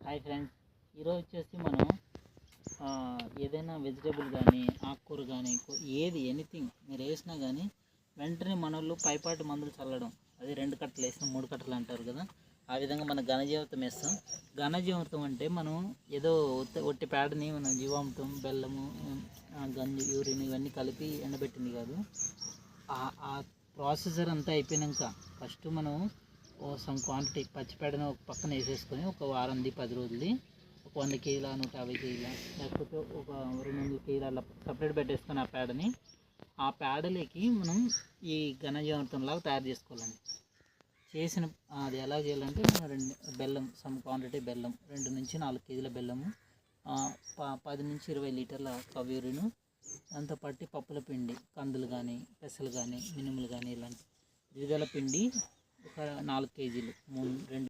Hi friends, ఈరోజు వచ్చేసి మనం ఏదైనా వెజిటేబుల్ కానీ ఆకుకూర కానీ ఎనీథింగ్ మీరు వేసినా కానీ వెంటనే మనోళ్ళు పైపాటి మందులు చల్లడం. అది 2 కట్టలు వేస్తాం, 3 కట్టలు అంటారు కదా. ఆ విధంగా మన ఘనజీవితం వేస్తాం. ఘనజీవితం అంటే మనం ఏదో ఒట్టి పేడని మనం జీవామృతం, బెల్లము, గంజి, యూరిన్ ఇవన్నీ కలిపి ఎండబెట్టింది కాదు. ఆ ప్రాసెసర్ అంతా అయిపోయాక ఫస్ట్ మనం సమ్ క్వాంటిటీ పచ్చిపేడను ఒక పక్కన వేసేసుకొని ఒక వారంది 10 రోజులు ఒక 100 కేజీల 150 కేజీల లేకపోతే ఒక 200 కేజీల అలా సపరేట్ పెట్టేసుకొని ఆ పేడలోకి మనం ఈ ఘనజీవామృతంలాగా తయారు చేసుకోవాలండి. అది ఎలా చేయాలంటే మనం బెల్లం సమ్ క్వాంటిటీ బెల్లం 2 నుంచి 4 కేజీల బెల్లము, 10 నుంచి 20 లీటర్ల కవ్యూరిను, దాంతో పట్టి పప్పుల పిండి, కందులు కానీ పెసలు కానీ మినుములు కానీ ఇలాంటి ద్విదళ పిండి ఒక 4 కేజీలు 2